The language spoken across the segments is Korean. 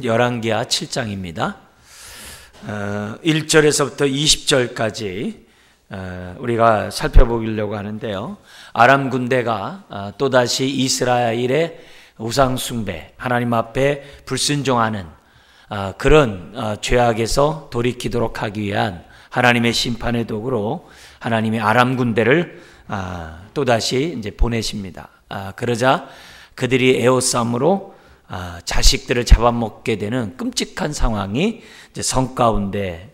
열왕기하 7장입니다. 1절에서부터 20절까지 우리가 살펴보려고 하는데요. 아람 군대가 또다시 이스라엘의 우상 숭배, 하나님 앞에 불순종하는 그런 죄악에서 돌이키도록 하기 위한 하나님의 심판의 도구로 하나님의 아람 군대를 또다시 이제 보내십니다. 그러자 그들이 에호싸움으로 자식들을 잡아먹게 되는 끔찍한 상황이 이제 성 가운데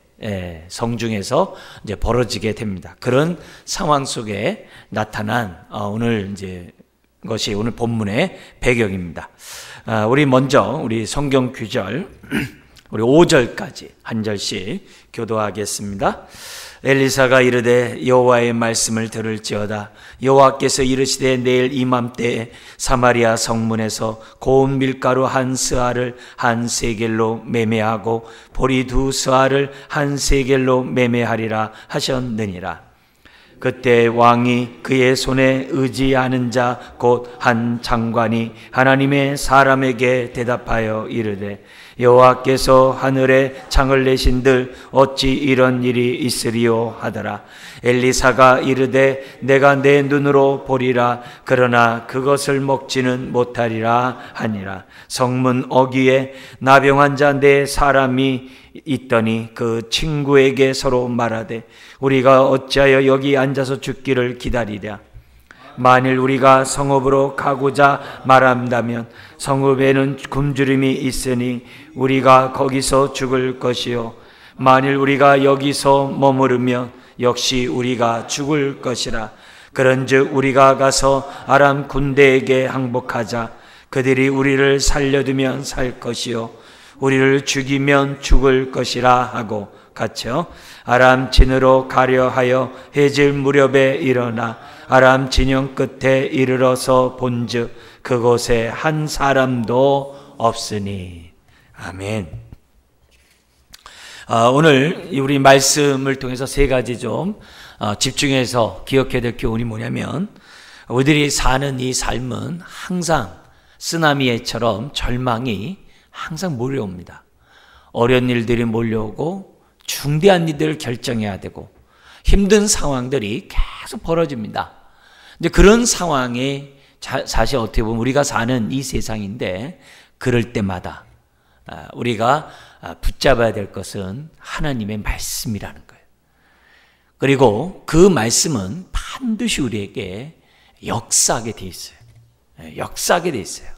성중에서 이제 벌어지게 됩니다. 그런 상황 속에 나타난 오늘 이제 것이 오늘 본문의 배경입니다. 우리 먼저 우리 성경 구절 우리 5절까지 한 절씩 교도하겠습니다. 엘리사가 이르되 여호와의 말씀을 들을지어다. 여호와께서 이르시되 내일 이맘때에 사마리아 성문에서 고운 밀가루 한 스아를 한 세겔로 매매하고 보리 두 스아를 한 세겔로 매매하리라 하셨느니라. 그때 왕이 그의 손에 의지하는 자 곧 한 장관이 하나님의 사람에게 대답하여 이르되 여호와께서 하늘에 창을 내신들 어찌 이런 일이 있으리요 하더라. 엘리사가 이르되 내가 내 눈으로 보리라. 그러나 그것을 먹지는 못하리라 하니라. 성문 어귀에 나병한 자 네 사람이 있더니 그 친구에게 서로 말하되 우리가 어찌하여 여기 앉아서 죽기를 기다리랴. 만일 우리가 성읍으로 가고자 말한다면 성읍에는 굶주림이 있으니 우리가 거기서 죽을 것이요 만일 우리가 여기서 머무르면 역시 우리가 죽을 것이라. 그런즉 우리가 가서 아람 군대에게 항복하자. 그들이 우리를 살려두면 살 것이요 우리를 죽이면 죽을 것이라 하고 같이요. 아람 진으로 가려 하여 해질 무렵에 일어나 아람 진영 끝에 이르러서 본즉 그곳에 한 사람도 없으니. 아멘. 오늘 우리 말씀을 통해서 세 가지 좀 집중해서 기억해야 될 교훈이 뭐냐면 우리들이 사는 이 삶은 항상 쓰나미처럼 절망이 항상 몰려옵니다. 어려운 일들이 몰려오고 중대한 일들을 결정해야 되고 힘든 상황들이 계속 벌어집니다. 이제 그런 상황에 사실 어떻게 보면 우리가 사는 이 세상인데 그럴 때마다 우리가 붙잡아야 될 것은 하나님의 말씀이라는 거예요. 그리고 그 말씀은 반드시 우리에게 역사하게 돼 있어요. 역사하게 돼 있어요.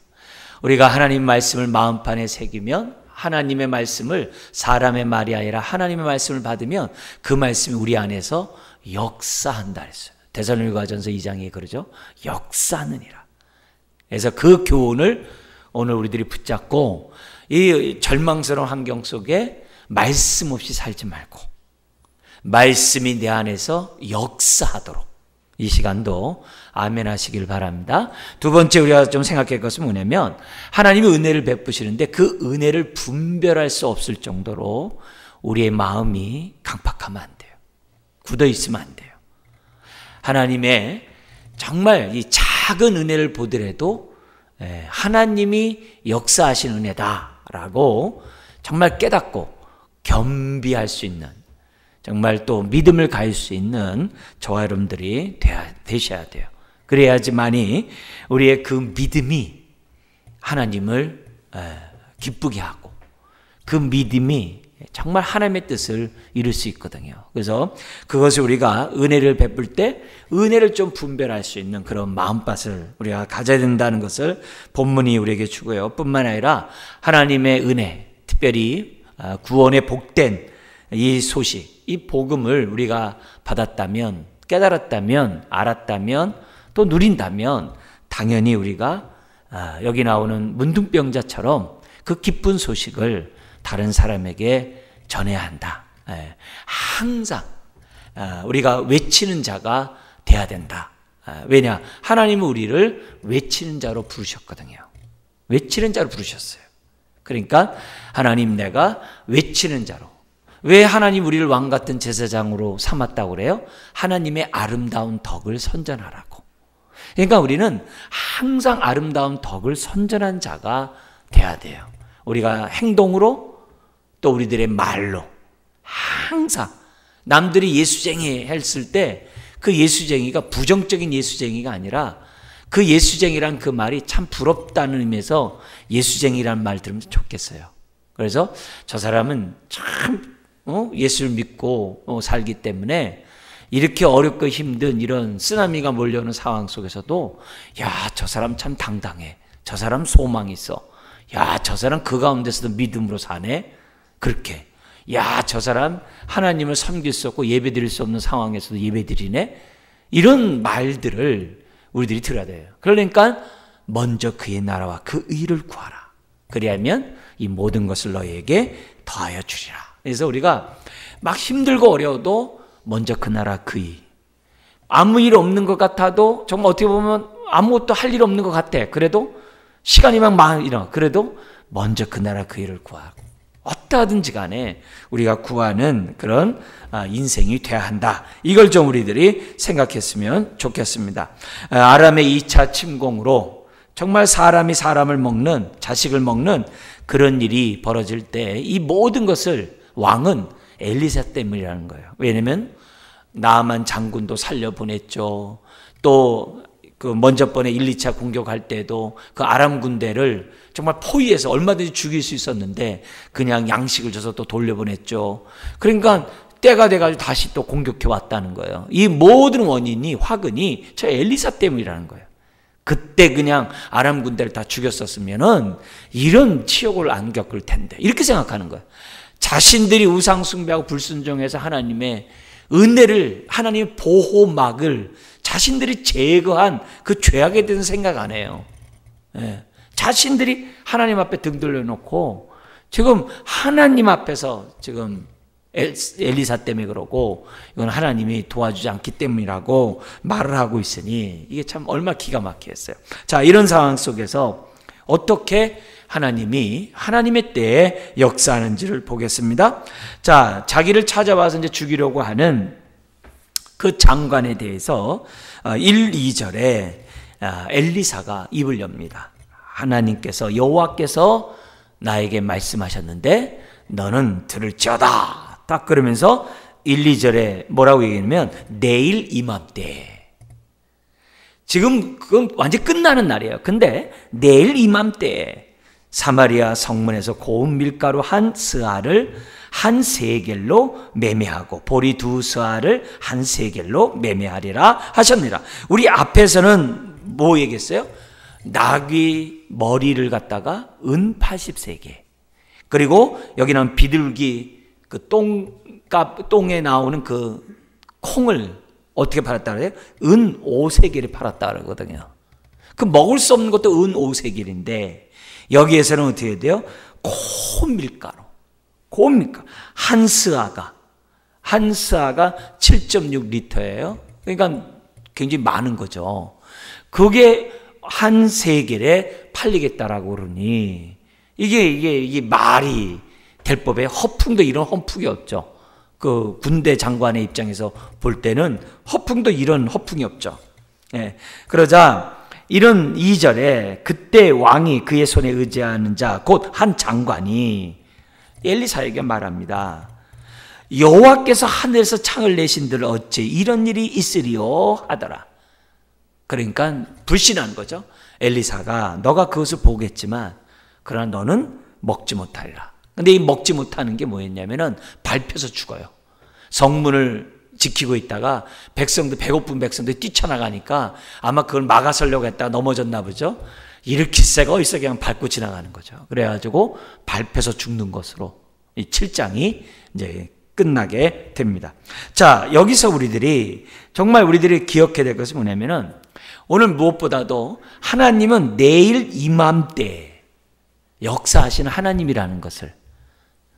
우리가 하나님 말씀을 마음판에 새기면 하나님의 말씀을 사람의 말이 아니라 하나님의 말씀을 받으면 그 말씀이 우리 안에서 역사한다 했어요. 데살로니가전서 2장에 그러죠. 역사하느니라. 그래서 그 교훈을 오늘 우리들이 붙잡고 이 절망스러운 환경 속에 말씀 없이 살지 말고 말씀이 내 안에서 역사하도록 이 시간도 아멘 하시길 바랍니다. 두 번째 우리가 좀 생각할 것은 뭐냐면 하나님이 은혜를 베푸시는데 그 은혜를 분별할 수 없을 정도로 우리의 마음이 강팍하면 안 돼요. 굳어 있으면 안 돼요. 하나님의 정말 이 작은 은혜를 보더라도 하나님이 역사하신 은혜다라고 정말 깨닫고 겸비할 수 있는 정말 또 믿음을 가질 수 있는 저와 여러분들이 되셔야 돼요. 그래야지만이 우리의 그 믿음이 하나님을 기쁘게 하고 그 믿음이 정말 하나님의 뜻을 이룰 수 있거든요. 그래서 그것을 우리가 은혜를 베풀 때 은혜를 좀 분별할 수 있는 그런 마음밭을 우리가 가져야 된다는 것을 본문이 우리에게 주고요. 뿐만 아니라 하나님의 은혜, 특별히 구원의 복된 이 소식, 이 복음을 우리가 받았다면, 깨달았다면, 알았다면, 또 누린다면 당연히 우리가 여기 나오는 문둥병자처럼 그 기쁜 소식을 다른 사람에게 전해야 한다. 항상 우리가 외치는 자가 돼야 된다. 왜냐? 하나님은 우리를 외치는 자로 부르셨거든요. 외치는 자로 부르셨어요. 그러니까 하나님 내가 외치는 자로. 왜 하나님 우리를 왕같은 제사장으로 삼았다고 그래요? 하나님의 아름다운 덕을 선전하라고. 그러니까 우리는 항상 아름다운 덕을 선전한 자가 돼야 돼요. 우리가 행동으로 또 우리들의 말로 항상 남들이 예수쟁이 했을 때 그 예수쟁이가 부정적인 예수쟁이가 아니라 그 예수쟁이란 그 말이 참 부럽다는 의미에서 예수쟁이라는 말 들으면 좋겠어요. 그래서 저 사람은 참 예수를 믿고 살기 때문에 이렇게 어렵고 힘든 이런 쓰나미가 몰려오는 상황 속에서도 야, 저 사람 참 당당해. 저 사람 소망이 있어. 야, 저 사람 그 가운데서도 믿음으로 사네. 그렇게. 야, 저 사람 하나님을 섬길 수 없고 예배드릴 수 없는 상황에서도 예배드리네. 이런 말들을 우리들이 들어야 돼요. 그러니까 먼저 그의 나라와 그 의를 구하라. 그리하면 이 모든 것을 너희에게 더하여 주리라. 그래서 우리가 막 힘들고 어려워도 먼저 그 나라 그 의. 아무 일 없는 것 같아도 정말 어떻게 보면 아무것도 할 일 없는 것 같아. 그래도 시간이 막 많이 그래도 먼저 그 나라 그 의를 구하고 어떠하든지 간에 우리가 구하는 그런 인생이 돼야 한다. 이걸 좀 우리들이 생각했으면 좋겠습니다. 아람의 2차 침공으로 정말 사람이 사람을 먹는, 자식을 먹는 그런 일이 벌어질 때 이 모든 것을 왕은 엘리사 때문이라는 거예요. 왜냐하면 나아만 장군도 살려보냈죠. 또 그 먼저 번에 1, 2차 공격할 때도 그 아람 군대를 정말 포위해서 얼마든지 죽일 수 있었는데 그냥 양식을 줘서 또 돌려보냈죠. 그러니까 때가 돼가지고 다시 또 공격해 왔다는 거예요. 이 모든 원인이, 화근이 저 엘리사 때문이라는 거예요. 그때 그냥 아람 군대를 다 죽였었으면은 이런 치욕을 안 겪을 텐데 이렇게 생각하는 거예요. 자신들이 우상 숭배하고 불순종해서 하나님의 은혜를, 하나님의 보호막을 자신들이 제거한 그 죄악에 대해서 생각 안 해요. 예. 자신들이 하나님 앞에 등 돌려놓고 지금 하나님 앞에서 지금 엘리사 때문에 그러고 이건 하나님이 도와주지 않기 때문이라고 말을 하고 있으니 이게 참 얼마나 기가 막히겠어요. 자, 이런 상황 속에서 어떻게 하나님이 하나님의 때에 역사하는지를 보겠습니다. 자, 자기를 찾아와서 이제 죽이려고 하는 그 장관에 대해서 1, 2절에 엘리사가 입을 엽니다. 하나님께서, 여호와께서 나에게 말씀하셨는데 너는 들을지어다. 딱 그러면서 1, 2절에 뭐라고 얘기하냐면 내일 이맘때. 지금 그건 완전히 끝나는 날이에요. 근데 내일 이맘때 사마리아 성문에서 고운 밀가루 한 스아를 한 세겔로 매매하고 보리 2스아를 한 세겔로 매매하리라 하셨느니라. 우리 앞에서는 뭐 얘기했어요? 나귀 머리를 갖다가 은 80세겔. 그리고 여기는 비둘기 그 똥에 나오는 그 콩을 어떻게 팔았다 그래요? 은 5세겔에 팔았다 그러거든요. 그 먹을 수 없는 것도 은 5세겔인데 여기에서는 어떻게 해야 돼요? 고운 밀가루. 한 스아가 7.6리터예요. 그러니까 굉장히 많은 거죠. 그게 한 세겔에 팔리겠다라고 그러니 이게 말이 될 법에 허풍도 이런 허풍이 없죠. 그 군대 장관의 입장에서 볼 때는 허풍도 이런 허풍이 없죠. 예. 그러자 이런 2절에 그때 왕이 그의 손에 의지하는 자 곧 한 장관이 엘리사에게 말합니다. 여호와께서 하늘에서 창을 내신들 어찌 이런 일이 있으리요 하더라. 그러니까 불신한 거죠. 엘리사가 너가 그것을 보겠지만 그러나 너는 먹지 못하리라. 근데 이 먹지 못하는 게 뭐였냐면은 밟혀서 죽어요. 성문을 지키고 있다가 배고픈 백성들이 뛰쳐나가니까 아마 그걸 막아서려고 했다가 넘어졌나 보죠. 일으킬 새가 어디서 그냥 밟고 지나가는 거죠. 그래가지고 밟혀서 죽는 것으로 이 7장이 이제 끝나게 됩니다. 자, 여기서 정말 우리들이 기억해야 될 것은 뭐냐면은 오늘 무엇보다도 하나님은 내일 이맘때 역사하시는 하나님이라는 것을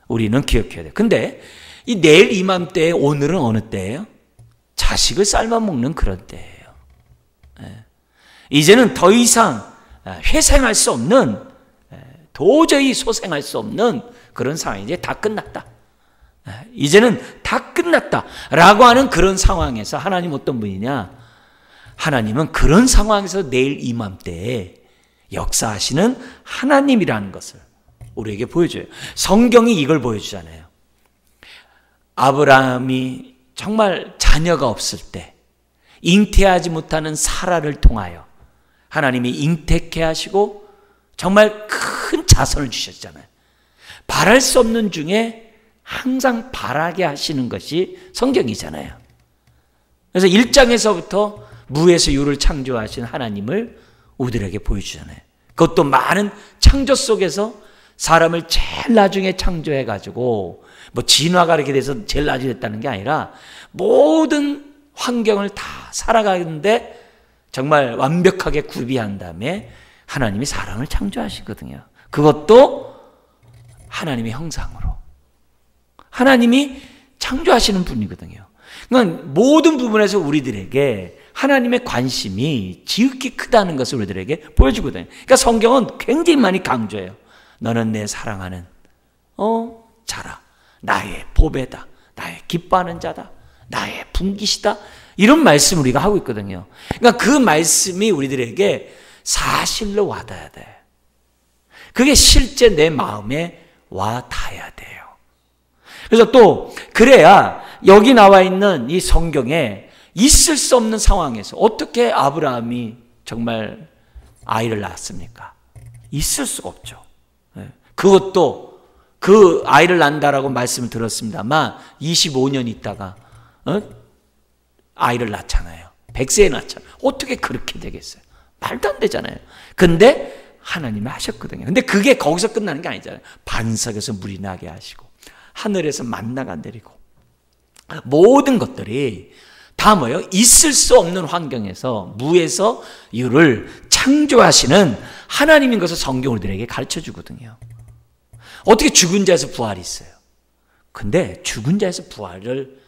우리는 기억해야 돼요. 근데 이 내일 이맘때에 오늘은 어느 때예요? 자식을 삶아 먹는 그런 때예요. 이제는 더 이상 회생할 수 없는, 도저히 소생할 수 없는 그런 상황이 이제 다 끝났다. 이제는 다 끝났다라고 하는 그런 상황에서 하나님 어떤 분이냐? 하나님은 그런 상황에서 내일 이맘때에 역사하시는 하나님이라는 것을 우리에게 보여줘요. 성경이 이걸 보여주잖아요. 아브라함이 정말 자녀가 없을 때 잉태하지 못하는 사라를 통하여 하나님이 잉태케 하시고 정말 큰 자손을 주셨잖아요. 바랄 수 없는 중에 항상 바라게 하시는 것이 성경이잖아요. 그래서 1장에서부터 무에서 유를 창조하신 하나님을 우리들에게 보여주잖아요. 그것도 많은 창조 속에서 사람을 제일 나중에 창조해가지고 뭐 진화가 이렇게 돼서 제일 나중에 됐다는 게 아니라 모든 환경을 다 살아가는데 정말 완벽하게 구비한 다음에 하나님이 사람을 창조하시거든요. 그것도 하나님의 형상으로. 하나님이 창조하시는 분이거든요. 그러니까 모든 부분에서 우리들에게 하나님의 관심이 지극히 크다는 것을 우리들에게 보여주거든요. 그러니까 성경은 굉장히 많이 강조해요. 너는 내 사랑하는 자라. 나의 보배다. 나의 기뻐하는 자다. 나의 분깃이다. 이런 말씀을 우리가 하고 있거든요. 그러니까 그 말씀이 우리들에게 사실로 와닿아야 돼. 그게 실제 내 마음에 와닿아야 돼요. 그래서 또 그래야 여기 나와 있는 이 성경에 있을 수 없는 상황에서 어떻게 아브라함이 정말 아이를 낳았습니까? 있을 수가 없죠. 그것도 그 아이를 낳는다라고 말씀을 들었습니다만 25년 있다가 아이를 낳잖아요. 100세에 낳잖아요. 어떻게 그렇게 되겠어요? 말도 안 되잖아요. 근데 하나님이 하셨거든요. 근데 그게 거기서 끝나는 게 아니잖아요. 반석에서 물이 나게 하시고 하늘에서 만나가 내리고 모든 것들이 다 뭐예요? 있을 수 없는 환경에서 무에서 유를 창조하시는 하나님인 것을 성경 우리들에게 가르쳐 주거든요. 어떻게 죽은 자에서 부활이 있어요? 근데 죽은 자에서 부활을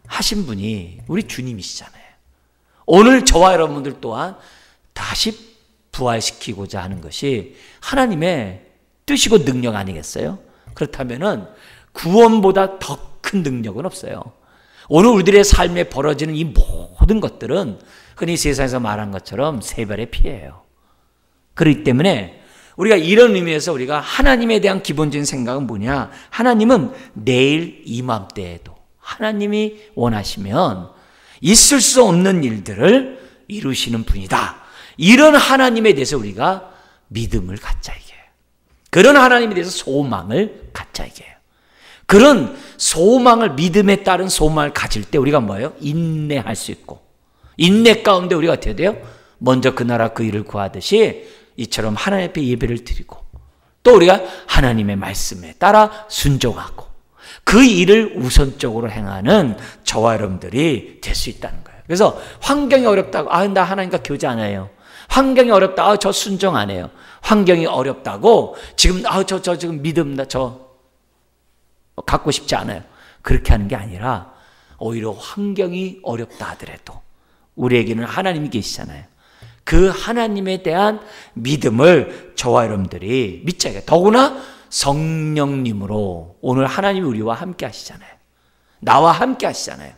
하신 분이 우리 주님이시잖아요. 오늘 저와 여러분들 또한 다시 부활시키고자 하는 것이 하나님의 뜻이고 능력 아니겠어요? 그렇다면은 구원보다 더 큰 능력은 없어요. 오늘 우리들의 삶에 벌어지는 이 모든 것들은 흔히 세상에서 말한 것처럼 세 발의 피예요. 그렇기 때문에 우리가 이런 의미에서 우리가 하나님에 대한 기본적인 생각은 뭐냐? 하나님은 내일 이맘때에도 하나님이 원하시면 있을 수 없는 일들을 이루시는 분이다. 이런 하나님에 대해서 우리가 믿음을 갖자 이게요. 그런 하나님에 대해서 소망을 갖자 이게요. 그런 소망을 믿음에 따른 소망을 가질 때 우리가 뭐예요? 인내할 수 있고 인내 가운데 우리가 어떻게 돼요? 먼저 그 나라 그 일을 구하듯이 이처럼 하나님 앞에 예배를 드리고 또 우리가 하나님의 말씀에 따라 순종하고 그 일을 우선적으로 행하는 저와 여러분들이 될 수 있다는 거예요. 그래서 환경이 어렵다고 나 하나님과 교제 안 해요. 환경이 어렵다. 저 순종 안 해요. 환경이 어렵다고 지금 저 지금 믿음 저 갖고 싶지 않아요. 그렇게 하는 게 아니라 오히려 환경이 어렵다 하더라도 우리에게는 하나님이 계시잖아요. 그 하나님에 대한 믿음을 저와 여러분들이 믿자. 더구나 성령님으로 오늘 하나님이 우리와 함께 하시잖아요. 나와 함께 하시잖아요.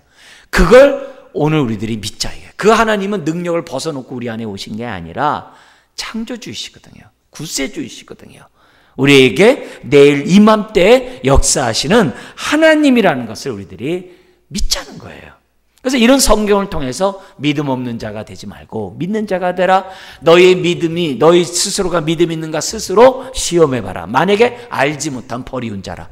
그걸 오늘 우리들이 믿자. 그 하나님은 능력을 벗어놓고 우리 안에 오신 게 아니라 창조주이시거든요. 구세주이시거든요. 우리에게 내일 이맘때에 역사하시는 하나님이라는 것을 우리들이 믿자는 거예요. 그래서 이런 성경을 통해서 믿음 없는 자가 되지 말고 믿는 자가 되라. 너의 믿음이 너희 스스로가 믿음 있는가 스스로 시험해봐라. 만약에 알지 못한 버리운 자라.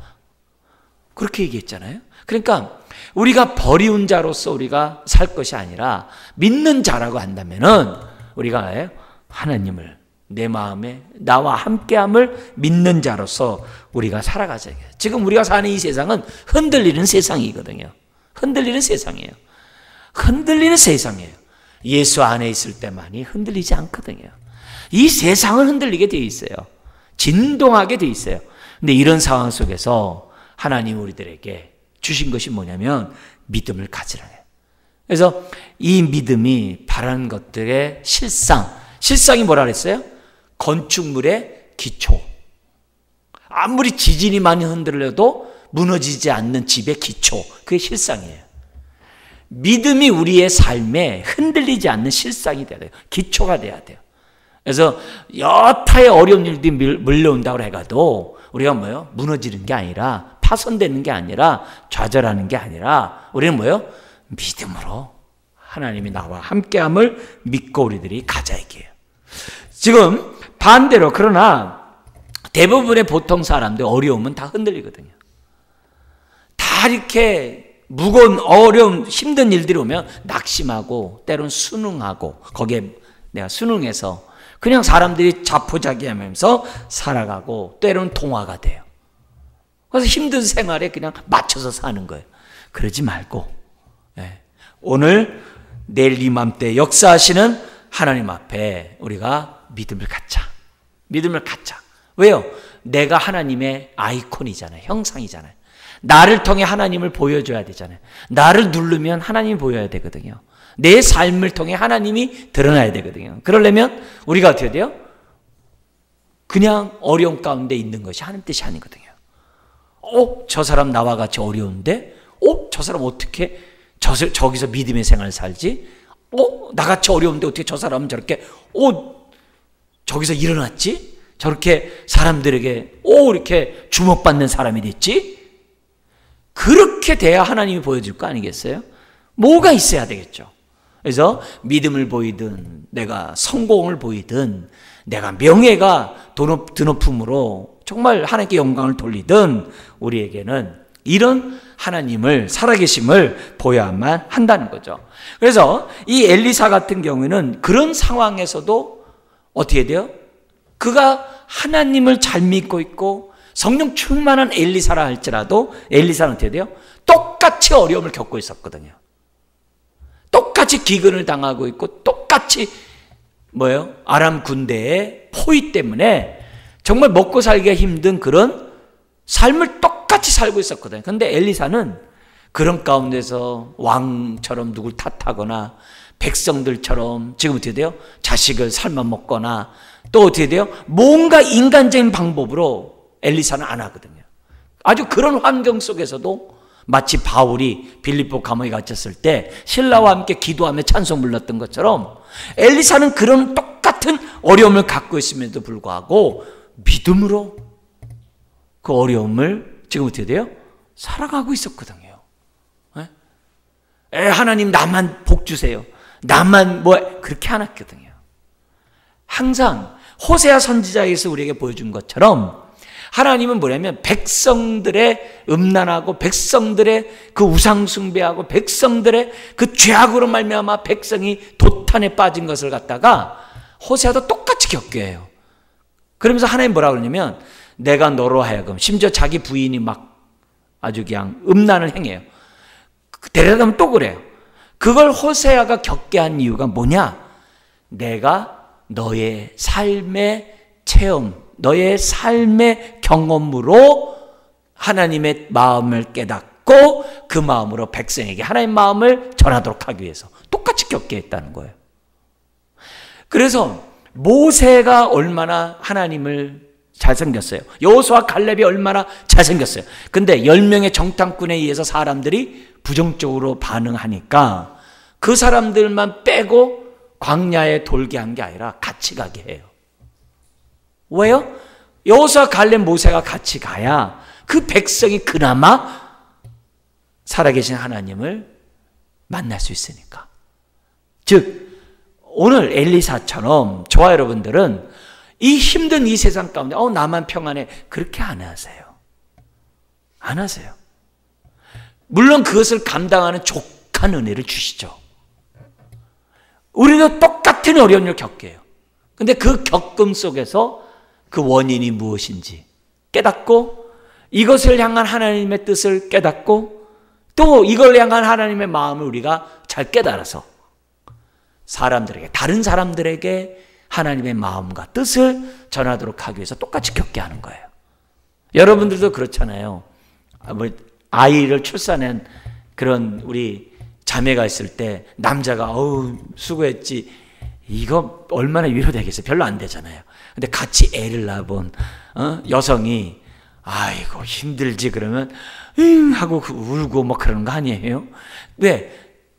그렇게 얘기했잖아요. 그러니까 우리가 버리운 자로서 우리가 살 것이 아니라 믿는 자라고 한다면은 우리가 하나님을 내 마음에 나와 함께함을 믿는 자로서 우리가 살아가자. 지금 우리가 사는 이 세상은 흔들리는 세상이거든요. 흔들리는 세상이에요. 흔들리는 세상이에요. 예수 안에 있을 때만이 흔들리지 않거든요. 이 세상은 흔들리게 되어 있어요. 진동하게 되어 있어요. 근데 이런 상황 속에서 하나님 우리들에게 주신 것이 뭐냐면 믿음을 가지라. 그래서 이 믿음이 바라는 것들의 실상이 뭐라 그랬어요? 건축물의 기초. 아무리 지진이 많이 흔들려도 무너지지 않는 집의 기초. 그게 실상이에요. 믿음이 우리의 삶에 흔들리지 않는 실상이 돼야 돼요. 기초가 돼야 돼요. 그래서 여타의 어려운 일들이 밀려온다고 해가도 우리가 뭐예요? 무너지는 게 아니라, 파손되는 게 아니라, 좌절하는 게 아니라, 우리는 뭐예요? 믿음으로 하나님이 나와 함께함을 믿고 우리들이 가자 이게요. 지금 반대로, 그러나 대부분의 보통 사람들 어려움은 다 흔들리거든요. 다 이렇게 무거운 어려운 힘든 일들이 오면 낙심하고 때로는 순응하고, 거기에 내가 순응해서 그냥 사람들이 자포자기하면서 살아가고 때로는 동화가 돼요. 그래서 힘든 생활에 그냥 맞춰서 사는 거예요. 그러지 말고 오늘 내일 이맘때 역사하시는 하나님 앞에 우리가 믿음을 갖자. 믿음을 갖자. 왜요? 내가 하나님의 아이콘이잖아요. 형상이잖아요. 나를 통해 하나님을 보여줘야 되잖아요. 나를 누르면 하나님이 보여야 되거든요. 내 삶을 통해 하나님이 드러나야 되거든요. 그러려면 우리가 어떻게 돼요? 그냥 어려움 가운데 있는 것이 하나님 뜻이 아니거든요. 저 사람 나와 같이 어려운데? 저 사람 어떻게 저기서 믿음의 생활을 살지? 나같이 어려운데 어떻게 저 사람은 저렇게 저기서 일어났지? 저렇게 사람들에게 이렇게 주목받는 사람이 됐지? 그렇게 돼야 하나님이 보여줄 거 아니겠어요? 뭐가 있어야 되겠죠. 그래서 믿음을 보이든 내가 성공을 보이든 내가 명예가 드높음으로 정말 하나님께 영광을 돌리든 우리에게는 이런 하나님을 살아계심을 보여야만 한다는 거죠. 그래서 이 엘리사 같은 경우에는 그런 상황에서도 어떻게 돼요? 그가 하나님을 잘 믿고 있고 성령 충만한 엘리사라 할지라도 엘리사는 어떻게 돼요? 똑같이 어려움을 겪고 있었거든요. 똑같이 기근을 당하고 있고 똑같이 아람 군대의 포위 때문에 정말 먹고 살기가 힘든 그런 삶을 똑같이 살고 있었거든요. 그런데 엘리사는 그런 가운데서 왕처럼 누굴 탓하거나 백성들처럼 지금 어떻게 돼요? 자식을 삶아 먹거나 또 어떻게 돼요? 뭔가 인간적인 방법으로 엘리사는 안 하거든요. 아주 그런 환경 속에서도 마치 바울이 빌립보 감옥에 갇혔을 때 신라와 함께 기도하며 찬송 불렀던 것처럼 엘리사는 그런 똑같은 어려움을 갖고 있음에도 불구하고 믿음으로 그 어려움을 지금 어떻게 돼요? 살아가고 있었거든요. 하나님 나만 복 주세요. 나만 그렇게 안 했거든요. 항상 호세아 선지자에서 우리에게 보여준 것처럼 하나님은 뭐냐면 백성들의 음란하고 백성들의 그 우상숭배하고 백성들의 그 죄악으로 말미암아 백성이 도탄에 빠진 것을 갖다가 호세아도 똑같이 겪게 해요. 그러면서 하나님 뭐라고 그러냐면 내가 너로 하여금, 심지어 자기 부인이 막 아주 그냥 음란을 행해요. 데려가면 또 그래요. 그걸 호세아가 겪게 한 이유가 뭐냐? 내가 너의 삶의 체험, 너의 삶의 경험으로 하나님의 마음을 깨닫고 그 마음으로 백성에게 하나님의 마음을 전하도록 하기 위해서 똑같이 겪게 했다는 거예요. 그래서 모세가 얼마나 하나님을 잘생겼어요. 여호수아 갈렙이 얼마나 잘생겼어요. 근데 10명의 정탐꾼에 의해서 사람들이 부정적으로 반응하니까 그 사람들만 빼고 광야에 돌게 한 게 아니라 같이 가게 해요. 왜요? 여호수아 갈렙 모세가 같이 가야 그 백성이 그나마 살아계신 하나님을 만날 수 있으니까. 즉 오늘 엘리사처럼 저와 여러분들은 이 힘든 이 세상 가운데 나만 평안해 그렇게 안 하세요. 안 하세요. 물론 그것을 감당하는 족한 은혜를 주시죠. 우리도 똑같은 어려움을 겪게요. 근데 그 겪음 속에서 그 원인이 무엇인지 깨닫고 이것을 향한 하나님의 뜻을 깨닫고 또 이걸 향한 하나님의 마음을 우리가 잘 깨달아서 사람들에게, 다른 사람들에게 하나님의 마음과 뜻을 전하도록 하기 위해서 똑같이 겪게 하는 거예요. 여러분들도 그렇잖아요. 아이를 출산한 그런 우리 자매가 있을 때 남자가 수고했지 이거 얼마나 위로되겠어요? 별로 안 되잖아요. 근데 같이 애를 낳아본 여성이 아이고 힘들지 그러면 하고 울고 그러는 거 아니에요? 왜?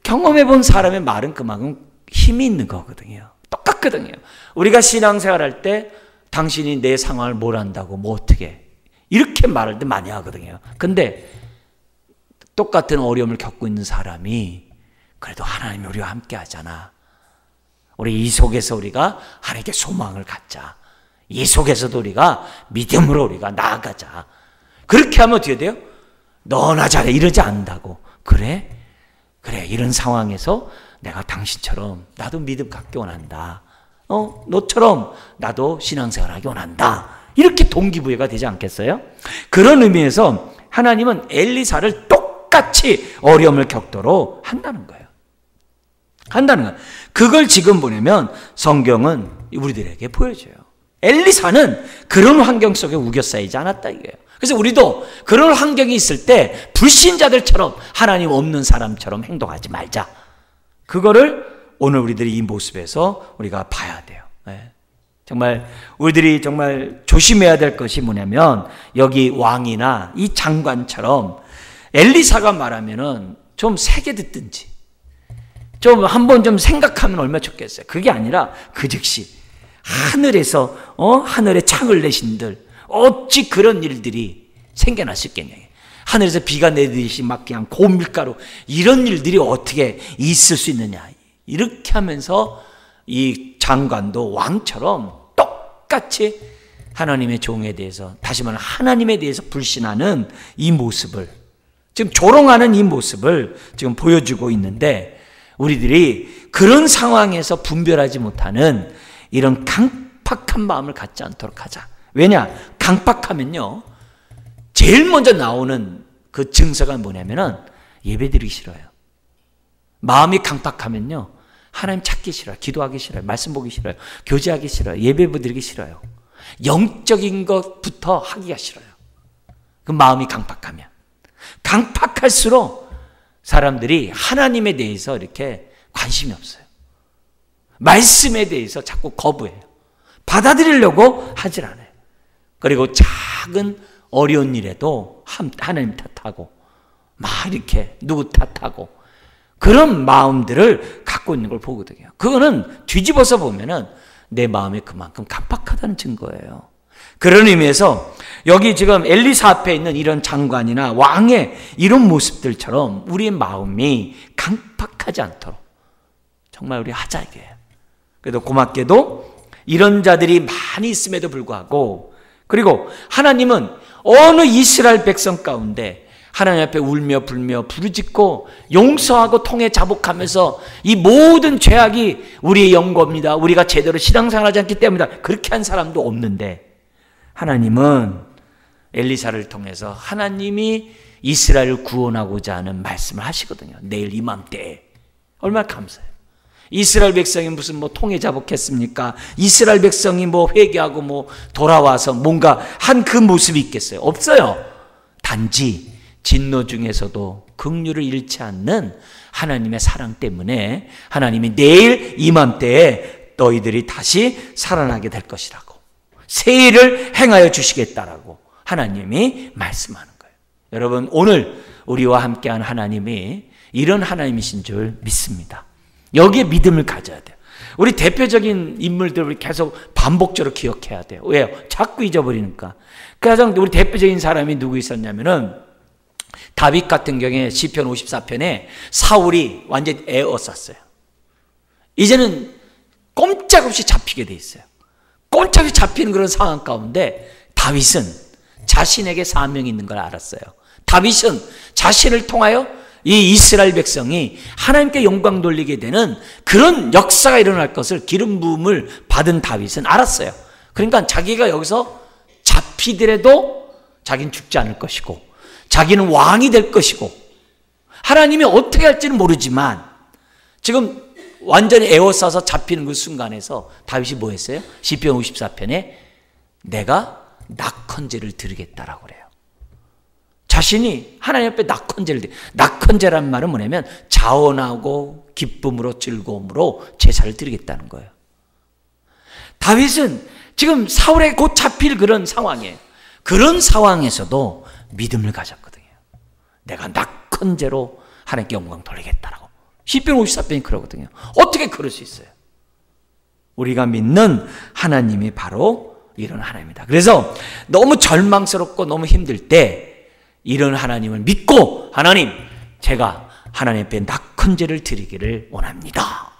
경험해본 사람의 말은 그만큼 힘이 있는 거거든요. 똑같거든요. 우리가 신앙생활할 때 당신이 내 상황을 뭘 안다고 뭐 어떻게 이렇게 말할 때 많이 하거든요. 근데 똑같은 어려움을 겪고 있는 사람이 그래도 하나님이 우리와 함께 하잖아. 우리 이 속에서 우리가 하나님께 소망을 갖자. 이 속에서도 우리가 믿음으로 우리가 나아가자. 그렇게 하면 어떻게 돼요? 너나 잘해 이러지 않는다고. 그래 이런 상황에서 내가 당신처럼 나도 믿음 갖기 원한다. 너처럼 나도 신앙생활 하기 원한다. 이렇게 동기부여가 되지 않겠어요? 그런 의미에서 하나님은 엘리사를 똑같이 어려움을 겪도록 한다는 거예요. 그걸 지금 보내면 성경은 우리들에게 보여줘요. 엘리사는 그런 환경 속에 우겨 쌓이지 않았다 이거예요. 그래서 우리도 그런 환경이 있을 때 불신자들처럼 하나님 없는 사람처럼 행동하지 말자. 그거를 오늘 우리들이 이 모습에서 우리가 봐야 돼요. 정말 우리들이 정말 조심해야 될 것이 뭐냐면 여기 왕이나 이 장관처럼 엘리사가 말하면은 좀 세게 듣든지 좀 한번 좀 생각하면 얼마나 좋겠어요. 그게 아니라 그 즉시 하늘에서 하늘에 창을 내신들 어찌 그런 일들이 생겨날 수 있겠냐. 하늘에서 비가 내리듯이 막 그냥 고밀가루 이런 일들이 어떻게 있을 수 있느냐. 이렇게 하면서 이 장관도 왕처럼 똑같이 하나님의 종에 대해서 다시 말하면 하나님에 대해서 불신하는 이 모습을 지금 조롱하는 이 모습을 지금 보여주고 있는데 우리들이 그런 상황에서 분별하지 못하는 이런 강팍한 마음을 갖지 않도록 하자. 왜냐? 강팍하면요 제일 먼저 나오는 그 증서가 뭐냐면은 예배드리기 싫어요. 마음이 강팍하면요 하나님 찾기 싫어요. 기도하기 싫어요. 말씀 보기 싫어요. 교제하기 싫어요. 예배 드리기 싫어요. 영적인 것부터 하기가 싫어요. 그 마음이 강팍하면. 강팍할수록 사람들이 하나님에 대해서 이렇게 관심이 없어요. 말씀에 대해서 자꾸 거부해요. 받아들이려고 하질 않아요. 그리고 작은 어려운 일에도 하나님 탓하고 막 이렇게 누구 탓하고 그런 마음들을 갖고 있는 걸 보거든요. 그거는 뒤집어서 보면은 내 마음이 그만큼 강팍하다는 증거예요. 그런 의미에서 여기 지금 엘리사 앞에 있는 이런 장관이나 왕의 이런 모습들처럼 우리의 마음이 강팍하지 않도록 정말 우리 하자 이게요. 그래도 고맙게도 이런 자들이 많이 있음에도 불구하고 그리고 하나님은 어느 이스라엘 백성 가운데 하나님 앞에 울며 불며 부르짖고 용서하고 통해 자복하면서 이 모든 죄악이 우리의 영겁니다. 우리가 제대로 신앙생활하지 않기 때문이다. 그렇게 한 사람도 없는데 하나님은 엘리사를 통해서 하나님이 이스라엘을 구원하고자 하는 말씀을 하시거든요. 내일 이맘때에. 얼마나 감사해요. 이스라엘 백성이 무슨 뭐 통해 자복했습니까? 이스라엘 백성이 뭐 회개하고 뭐 돌아와서 뭔가 한 그 모습이 있겠어요? 없어요. 단지 진노 중에서도 긍휼을 잃지 않는 하나님의 사랑 때문에 하나님이 내일 이맘때에 너희들이 다시 살아나게 될 것이라고 새 일을 행하여 주시겠다라고 하나님이 말씀하는 거예요. 여러분 오늘 우리와 함께한 하나님이 이런 하나님이신 줄 믿습니다. 여기에 믿음을 가져야 돼요. 우리 대표적인 인물들을 우리 계속 반복적으로 기억해야 돼요. 왜요? 자꾸 잊어버리니까. 가장 우리 대표적인 사람이 누구 있었냐면은 다윗 같은 경우에 시편 54편에 사울이 완전히 에워쌌어요. 이제는 꼼짝없이 잡히게 돼 있어요. 꼼짝없이 잡히는 그런 상황 가운데 다윗은 자신에게 사명이 있는 걸 알았어요. 다윗은 자신을 통하여 이 이스라엘 백성이 하나님께 영광 돌리게 되는 그런 역사가 일어날 것을 기름 부음을 받은 다윗은 알았어요. 그러니까 자기가 여기서 잡히더라도 자기는 죽지 않을 것이고 자기는 왕이 될 것이고 하나님이 어떻게 할지는 모르지만 지금 완전히 에워싸서 잡히는 그 순간에서 다윗이 뭐 했어요? 시편 54편에 내가 낙헌제를 드리겠다라고 그래요. 자신이 하나님 앞에 낙헌제를 드려. 낙헌제란 말은 뭐냐면 자원하고 기쁨으로 즐거움으로 제사를 드리겠다는 거예요. 다윗은 지금 사울에 곧 잡힐 그런 상황이에요. 그런 상황에서도 믿음을 가졌거든요. 내가 낙헌제로 하나님께 영광 돌리겠다라고. 시편 54편이 그러거든요. 어떻게 그럴 수 있어요? 우리가 믿는 하나님이 바로 이런 하나님이다. 그래서 너무 절망스럽고 너무 힘들 때 이런 하나님을 믿고, 하나님, 제가 하나님 앞에 낙헌제를 드리기를 원합니다.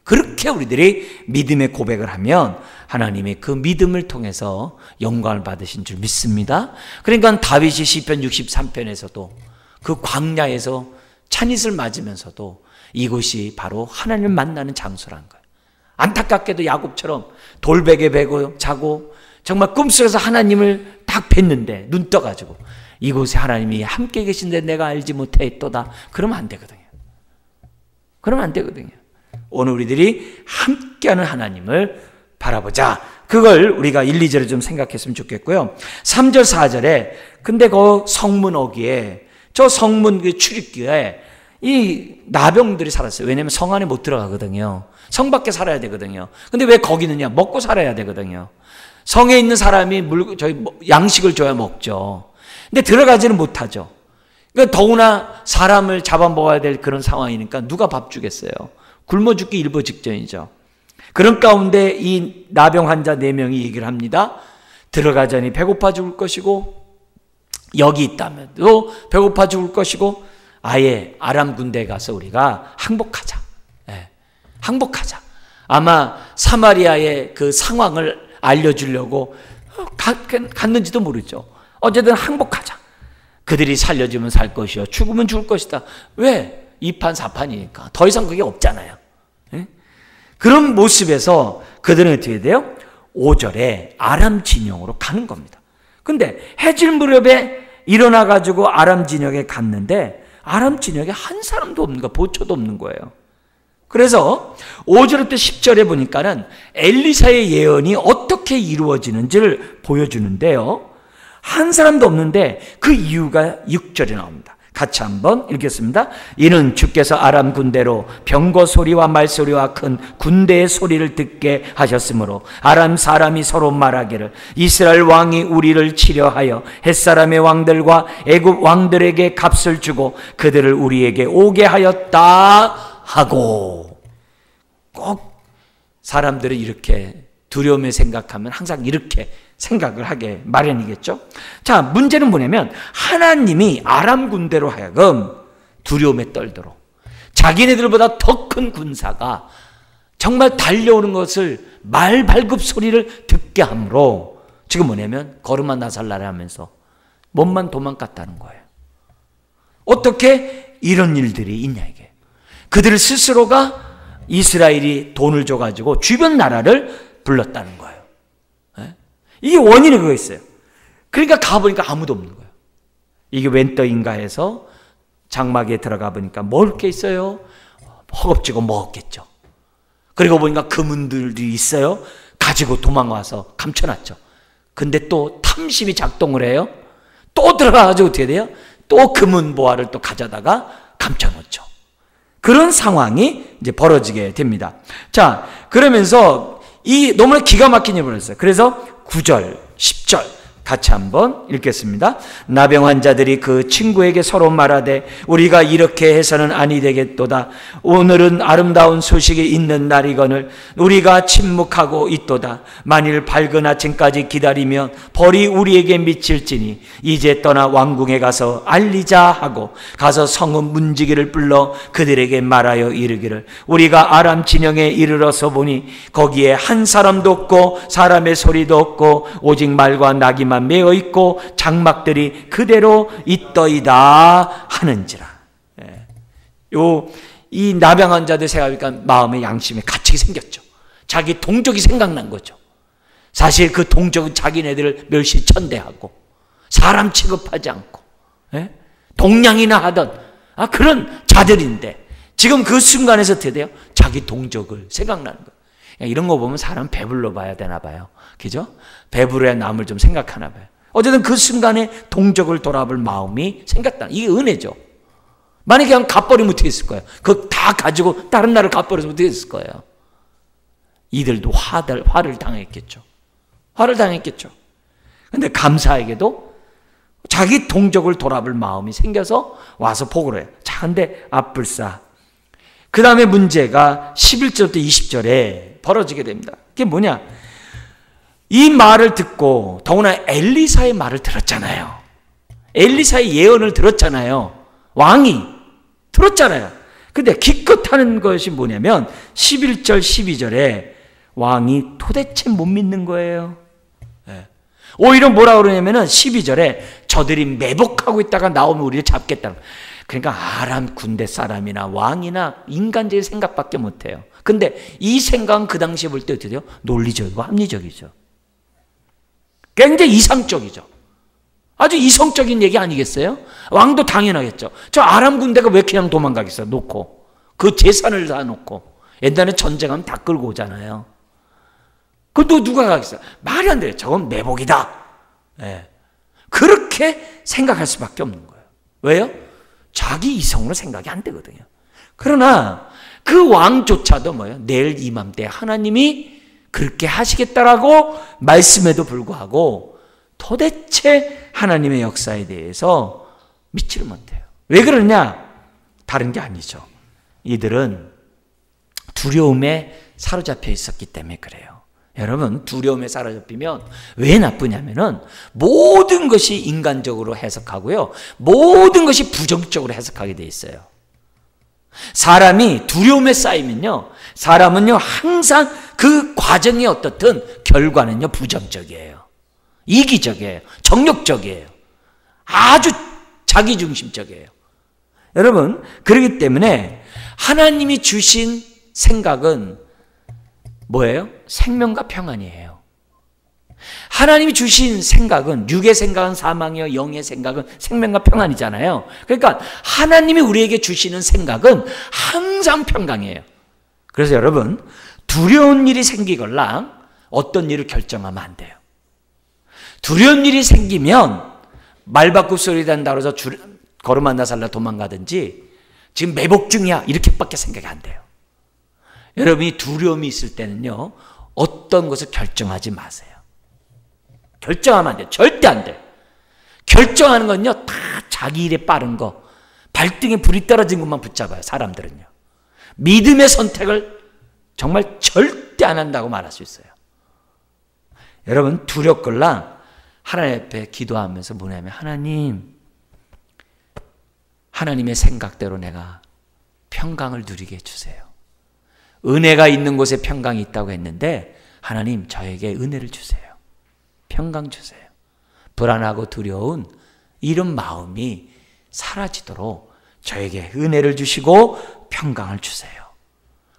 그렇게 우리들이 믿음의 고백을 하면 하나님의 그 믿음을 통해서 영광을 받으신 줄 믿습니다. 그러니까 다윗이 시편 63편에서도 그 광야에서 찬잇을 맞으면서도 이곳이 바로 하나님을 만나는 장소라는 거예요. 안타깝게도 야곱처럼 돌베개 베고 자고 정말 꿈속에서 하나님을 딱 뵀는데 눈 떠가지고 이곳에 하나님이 함께 계신데 내가 알지 못했도다. 그러면 안 되거든요. 그러면 안 되거든요. 오늘 우리들이 함께하는 하나님을 바라보자. 그걸 우리가 1, 2절에 좀 생각했으면 좋겠고요. 3절, 4절에 근데 그 성문 어귀에, 저 성문 그 출입구에 이 나병들이 살았어요. 왜냐하면 성 안에 못 들어가거든요. 성 밖에 살아야 되거든요. 근데 왜 거기 있느냐? 먹고 살아야 되거든요. 성에 있는 사람이 양식을 줘야 먹죠. 근데 들어가지는 못하죠. 그러니까 더구나 사람을 잡아먹어야 될 그런 상황이니까 누가 밥 주겠어요? 굶어 죽기 일보 직전이죠. 그런 가운데 이 나병 환자 4명이 얘기를 합니다. 들어가자니 배고파 죽을 것이고, 여기 있다면 또 배고파 죽을 것이고, 아예 아람 군대에 가서 우리가 항복하자. 항복하자. 아마 사마리아의 그 상황을 알려주려고 갔는지도 모르죠. 어쨌든 항복하자. 그들이 살려주면 살 것이요, 죽으면 죽을 것이다. 왜? 2판 4판이니까 더 이상 그게 없잖아요. 그런 모습에서 그들은 어떻게 돼요? 5절에 아람 진영으로 가는 겁니다. 근데 해질 무렵에 일어나가지고 아람 진영에 갔는데 아람 진영에 한 사람도 없는 거예요. 보초도 없는 거예요. 그래서 5절부터 10절에 보니까는 엘리사의 예언이 어떻게 이루어지는지를 보여주는데요. 한 사람도 없는데 그 이유가 6절에 나옵니다. 같이 한번 읽겠습니다. 이는 주께서 아람 군대로 병거 소리와 말소리와 큰 군대의 소리를 듣게 하셨으므로 아람 사람이 서로 말하기를 이스라엘 왕이 우리를 치려하여 햇사람의 왕들과 애굽 왕들에게 값을 주고 그들을 우리에게 오게 하였다 하고. 꼭 사람들은 이렇게 두려움을 생각하면 항상 이렇게 생각을 하게 마련이겠죠. 자, 문제는 뭐냐면 하나님이 아람 군대로 하여금 두려움에 떨도록, 자기네들보다 더 큰 군사가 정말 달려오는 것을 말 발굽 소리를 듣게 함으로 지금 뭐냐면 걸음만 나살나라 하면서 몸만 도망갔다는 거예요. 어떻게 이런 일들이 있냐 이게. 그들 스스로가 이스라엘이 돈을 줘가지고 주변 나라를 불렀다는 거예요. 이게 원인이 그거 있어요. 그러니까 가보니까 아무도 없는 거예요. 이게 웬 떡인가 해서 장막에 들어가 보니까 먹을 게 있어요. 허겁지겁 먹었겠죠. 그리고 보니까 금은들도 있어요. 가지고 도망와서 감춰놨죠. 근데 또 탐심이 작동을 해요. 또 들어가가지고 어떻게 돼요? 또 금은 보화를 또 가져다가 감춰놓죠. 그런 상황이 이제 벌어지게 됩니다. 자, 그러면서 이 너무나 기가 막힌 일을 벌였어요. 그래서 9절, 10절 같이 한번 읽겠습니다. 나병 환자들이 그 친구에게 서로 말하되 우리가 이렇게 해서는 아니 되겠도다. 오늘은 아름다운 소식이 있는 날이거늘 우리가 침묵하고 있도다. 만일 밝은 아침까지 기다리면 벌이 우리에게 미칠지니 이제 떠나 왕궁에 가서 알리자 하고 가서 성읍 문지기를 불러 그들에게 말하여 이르기를 우리가 아람 진영에 이르러서 보니 거기에 한 사람도 없고 사람의 소리도 없고 오직 말과 나귀만 매어 있고 장막들이 그대로 있더이다 하는지라. 이 나병 환자들 생각하니까 마음의 양심에 갇히게 생겼죠. 자기 동족이 생각난 거죠. 사실 그 동족은 자기네들을 멸시천대하고 사람 취급하지 않고 동냥이나 하던 그런 자들인데 지금 그 순간에서 어떻게 돼요? 자기 동족을 생각나는 거예요. 이런 거 보면 사람 배불러 봐야 되나 봐요. 그죠? 배부르야 남을 좀 생각하나 봐요. 어쨌든 그 순간에 동족을 돌아볼 마음이 생겼다. 이게 은혜죠. 만약에 그냥 갚버리면 어떻게 했을 거예요? 그거 다 가지고 다른 나라를 갚버려서 어떻게 했을 거예요? 이들도 화를 당했겠죠. 화를 당했겠죠. 근데 감사하게도 자기 동족을 돌아볼 마음이 생겨서 와서 보고를 해요. 자, 근데 앞불사 그 다음에 문제가 11절부터 20절에 벌어지게 됩니다. 그게 뭐냐? 이 말을 듣고 더구나 엘리사의 말을 들었잖아요. 엘리사의 예언을 들었잖아요. 왕이 들었잖아요. 근데 기껏 하는 것이 뭐냐면 11절 12절에 왕이 도대체 못 믿는 거예요. 오히려 뭐라 그러냐면은 12절에 저들이 매복하고 있다가 나오면 우리를 잡겠다. 그러니까 아람 군대 사람이나 왕이나 인간적인 생각밖에 못해요. 근데 이 생각은 그 당시에 볼 때 어떻게 돼요? 논리적이고 합리적이죠. 굉장히 이상적이죠. 아주 이성적인 얘기 아니겠어요? 왕도 당연하겠죠. 저 아람 군대가 왜 그냥 도망가겠어요? 놓고. 그 재산을 다 놓고. 옛날에 전쟁하면 다 끌고 오잖아요. 그것도 누가 가겠어요? 말이 안 돼요. 저건 매복이다. 네. 그렇게 생각할 수밖에 없는 거예요. 왜요? 자기 이성으로 생각이 안 되거든요. 그러나 그 왕조차도 뭐예요? 내일 이맘때 하나님이 그렇게 하시겠다라고 말씀에도 불구하고 도대체 하나님의 역사에 대해서 믿지를 못해요. 왜 그러냐? 다른 게 아니죠. 이들은 두려움에 사로잡혀 있었기 때문에 그래요. 여러분, 두려움에 사로잡히면 왜 나쁘냐면은 모든 것이 인간적으로 해석하고요. 모든 것이 부정적으로 해석하게 돼 있어요. 사람이 두려움에 쌓이면요. 사람은요, 항상 그 과정이 어떻든 결과는요, 부정적이에요. 이기적이에요. 정욕적이에요. 아주 자기중심적이에요. 여러분, 그렇기 때문에 하나님이 주신 생각은 뭐예요? 생명과 평안이에요. 하나님이 주신 생각은, 육의 생각은 사망이요, 영의 생각은 생명과 평안이잖아요. 그러니까 하나님이 우리에게 주시는 생각은 항상 평강이에요. 그래서 여러분, 두려운 일이 생기걸랑 어떤 일을 결정하면 안 돼요. 두려운 일이 생기면 말바꿈 소리 단다고 해서 걸음한다 살라 도망가든지 지금 매복 중이야 이렇게밖에 생각이 안 돼요. 여러분이 두려움이 있을 때는요, 어떤 것을 결정하지 마세요. 결정하면 안 돼요. 절대 안 돼요. 결정하는 건요, 다 자기 일에 빠른 거, 발등에 불이 떨어진 것만 붙잡아요, 사람들은요. 믿음의 선택을 정말 절대 안 한다고 말할 수 있어요. 여러분, 두렵걸랑 하나님 앞에 기도하면서 뭐냐면, 하나님의 생각대로 내가 평강을 누리게 해주세요. 은혜가 있는 곳에 평강이 있다고 했는데 하나님 저에게 은혜를 주세요. 평강 주세요. 불안하고 두려운 이런 마음이 사라지도록 저에게 은혜를 주시고 평강을 주세요.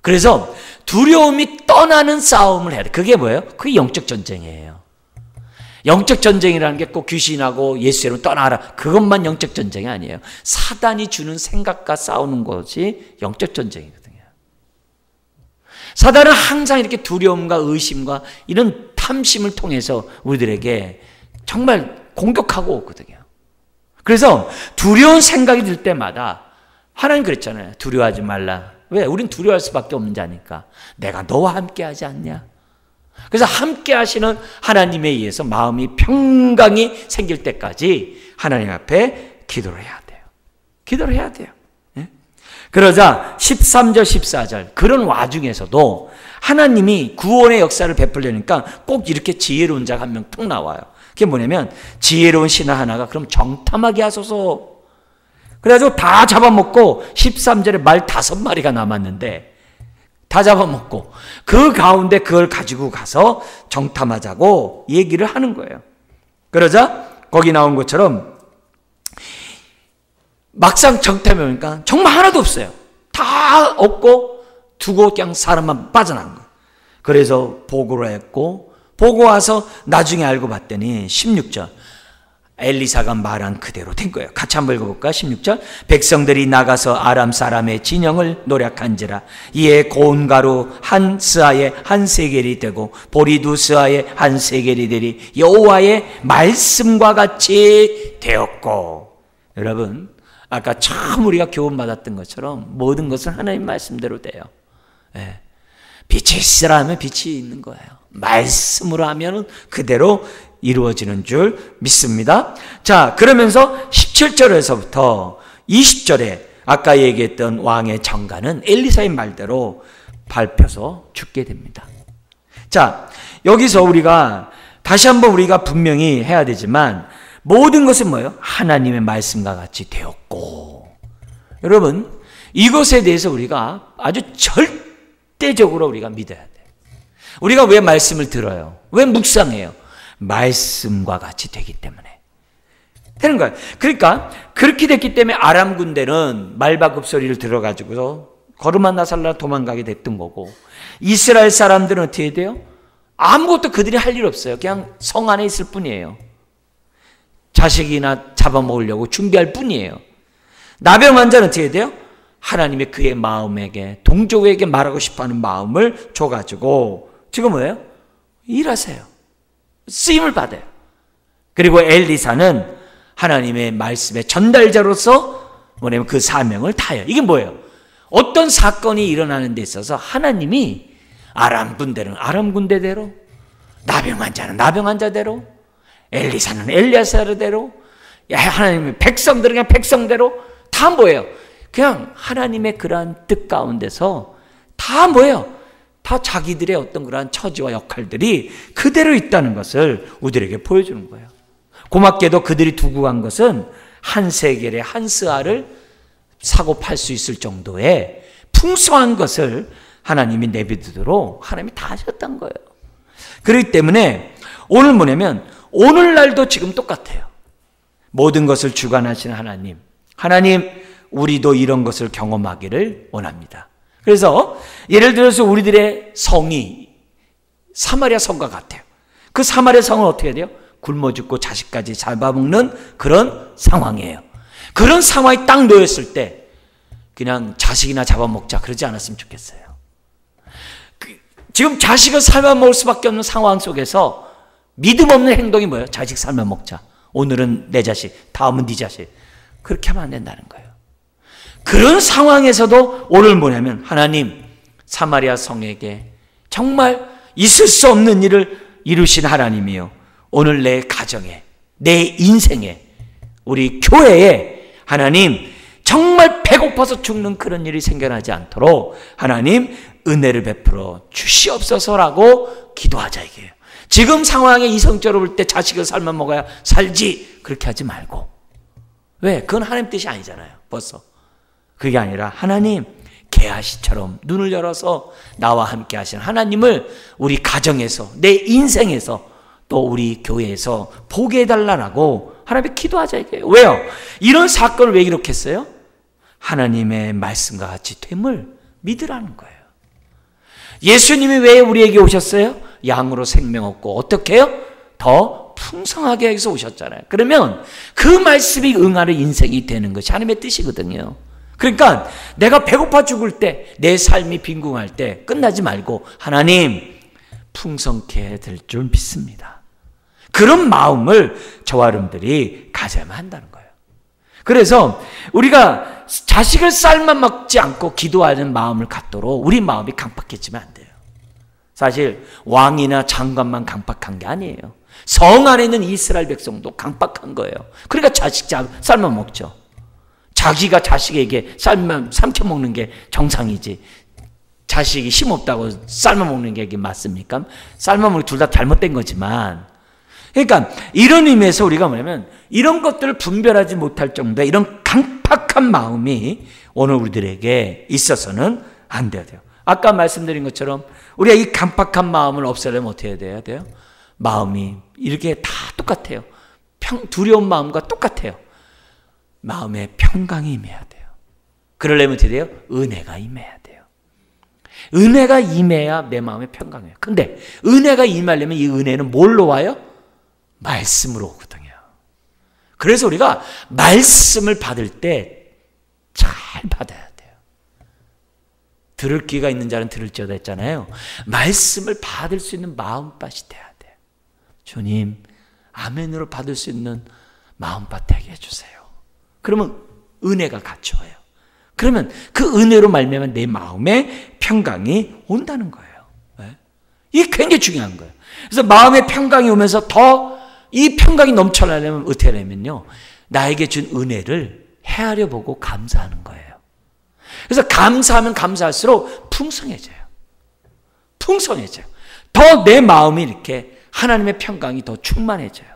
그래서 두려움이 떠나는 싸움을 해야 돼. 그게 뭐예요? 그게 영적 전쟁이에요. 영적 전쟁이라는 게 꼭 귀신하고 예수로 떠나라. 그것만 영적 전쟁이 아니에요. 사단이 주는 생각과 싸우는 것이 영적 전쟁이거든요. 사단은 항상 이렇게 두려움과 의심과 이런 탐심을 통해서 우리들에게 정말 공격하고 오거든요. 그래서 두려운 생각이 들 때마다 하나님 그랬잖아요. 두려워하지 말라. 왜? 우린 두려워할 수밖에 없는 자니까. 내가 너와 함께 하지 않냐? 그래서 함께 하시는 하나님에 의해서 마음이 평강이 생길 때까지 하나님 앞에 기도를 해야 돼요. 기도를 해야 돼요. 그러자 13절 14절 그런 와중에서도 하나님이 구원의 역사를 베풀려니까 꼭 이렇게 지혜로운 자가 한 명 툭 나와요. 그게 뭐냐면 지혜로운 신하 하나가 그럼 정탐하게 하소서. 그래가지고 다 잡아먹고 13절에 말 5마리가 남았는데 다 잡아먹고 그 가운데 그걸 가지고 가서 정탐하자고 얘기를 하는 거예요. 그러자 거기 나온 것처럼 막상 정탐해보니까 정말 하나도 없어요. 다 없고 두고 그냥 사람만 빠져나간 거예요. 그래서 보고를 했고 보고 와서 나중에 알고 봤더니 16절 엘리사가 말한 그대로 된 거예요. 같이 한번 읽어볼까? 16절 백성들이 나가서 아람 사람의 진영을 노략한지라 이에 고운 가루 한 스아에 한 세겔이 되고 보리 2스아에 한 세겔이 되리 여호와의 말씀과 같이 되었고. 여러분 아까 처음 우리가 교훈받았던 것처럼 모든 것은 하나님 말씀대로 돼요. 예. 빛이 있으라 하면 빛이 있는 거예요. 말씀으로 하면 그대로 이루어지는 줄 믿습니다. 자, 그러면서 17절에서부터 20절에 아까 얘기했던 왕의 정가는 엘리사의 말대로 밟혀서 죽게 됩니다. 자, 여기서 우리가 다시 한번 우리가 분명히 해야 되지만 모든 것은 뭐예요? 하나님의 말씀과 같이 되었고. 여러분, 이것에 대해서 우리가 아주 절대적으로 우리가 믿어야 돼요. 우리가 왜 말씀을 들어요? 왜 묵상해요? 말씀과 같이 되기 때문에 되는 거예요. 그러니까 그렇게 됐기 때문에 아람 군대는 말바굽 소리를 들어가지고 걸음 하나 살라 도망가게 됐던 거고, 이스라엘 사람들은 어떻게 돼요? 아무것도 그들이 할 일 없어요. 그냥 성 안에 있을 뿐이에요. 자식이나 잡아먹으려고 준비할 뿐이에요. 나병 환자는 어떻게 돼요? 하나님의 그의 마음에게, 동족에게 말하고 싶어하는 마음을 줘가지고 지금 뭐예요? 일하세요. 쓰임을 받아요. 그리고 엘리사는 하나님의 말씀의 전달자로서 뭐냐면 그 사명을 다해요. 이게 뭐예요? 어떤 사건이 일어나는 데 있어서 하나님이 아람 군대는 아람 군대대로, 나병 환자는 나병 환자대로, 엘리사는 엘리야사대로, 하나님의 백성들은 그냥 백성대로 다 뭐예요? 그냥 하나님의 그러한 뜻 가운데서 다 뭐예요? 다 자기들의 어떤 그러한 처지와 역할들이 그대로 있다는 것을 우리에게 보여주는 거예요. 고맙게도 그들이 두고 간 것은 한 세겔의 한 스아를 사고 팔 수 있을 정도의 풍성한 것을 하나님이 내비두도록 하나님이 다 하셨던 거예요. 그렇기 때문에 오늘 뭐냐면 오늘날도 지금 똑같아요. 모든 것을 주관하시는 하나님, 우리도 이런 것을 경험하기를 원합니다. 그래서 예를 들어서 우리들의 성이 사마리아 성과 같아요. 그 사마리아 성은 어떻게 돼요? 굶어 죽고 자식까지 잡아먹는 그런 상황이에요. 그런 상황이 딱 놓였을 때 그냥 자식이나 잡아먹자 그러지 않았으면 좋겠어요. 지금 자식을 삶아먹을 수밖에 없는 상황 속에서 믿음 없는 행동이 뭐예요? 자식 삶아먹자. 오늘은 내 자식, 다음은 네 자식. 그렇게 하면 안 된다는 거예요. 그런 상황에서도 오늘 뭐냐면 하나님, 사마리아 성에게 정말 있을 수 없는 일을 이루신 하나님이요, 오늘 내 가정에, 내 인생에, 우리 교회에 하나님 정말 배고파서 죽는 그런 일이 생겨나지 않도록 하나님 은혜를 베풀어 주시옵소서라고 기도하자 이게요. 지금 상황에 이성적으로 볼 때 자식을 삶아 먹어야 살지 그렇게 하지 말고. 왜? 그건 하나님 뜻이 아니잖아요. 벌써 그게 아니라 하나님 게하시처럼 눈을 열어서 나와 함께 하시는 하나님을 우리 가정에서, 내 인생에서, 또 우리 교회에서 보게 해달라고 하나님께 기도하자 이게요. 왜요? 이런 사건을 왜 기록했어요? 하나님의 말씀과 같이 됨을 믿으라는 거예요. 예수님이 왜 우리에게 오셨어요? 양으로 생명 얻고 어떻게 해요? 더 풍성하게 해서 오셨잖아요. 그러면 그 말씀이 응하는 인생이 되는 것이 하나님의 뜻이거든요. 그러니까 내가 배고파 죽을 때, 내 삶이 빈궁할 때 끝나지 말고 하나님 풍성케 될 줄 믿습니다. 그런 마음을 저와 여러분들이 가져야만 한다는 거예요. 그래서 우리가 자식을 삶아 먹지 않고 기도하는 마음을 갖도록 우리 마음이 강팍해지면 안 돼요. 사실 왕이나 장관만 강팍한 게 아니에요. 성 안에 있는 이스라엘 백성도 강팍한 거예요. 그러니까 자식 삶아 먹죠. 자기가 자식에게 삼켜 먹는 게 정상이지, 자식이 힘없다고 삶아 먹는 게 이게 맞습니까? 삶아 먹는 게 둘 다 잘못된 거지만, 그러니까 이런 의미에서 우리가 뭐냐면 이런 것들을 분별하지 못할 정도의 이런 강팍한 마음이 오늘 우리들에게 있어서는 안 돼야 돼요. 아까 말씀드린 것처럼 우리가 이 강팍한 마음을 없애려면 어떻게 해야 돼요? 마음이 이렇게 다 똑같아요. 두려운 마음과 똑같아요. 마음에 평강이 임해야 돼요. 그러려면 어떻게 돼요? 은혜가 임해야 돼요. 은혜가 임해야 내 마음에 평강해요. 근데 은혜가 임하려면 이 은혜는 뭘로 와요? 말씀으로 오거든요. 그래서 우리가 말씀을 받을 때 잘 받아야 돼요. 들을 귀가 있는 자는 들을지어다 했잖아요. 말씀을 받을 수 있는 마음밭이 돼야 돼요. 주님, 아멘으로 받을 수 있는 마음밭 되게 해주세요. 그러면 은혜가 갖춰요. 그러면 그 은혜로 말미암아 내 마음에 평강이 온다는 거예요. 네? 이게 굉장히 중요한 거예요. 그래서 마음에 평강이 오면서 더 이 평강이 넘쳐나려면 어떻게 하냐면요, 나에게 준 은혜를 헤아려 보고 감사하는 거예요. 그래서 감사하면 감사할수록 풍성해져요. 풍성해져요. 더 내 마음이 이렇게 하나님의 평강이 더 충만해져요.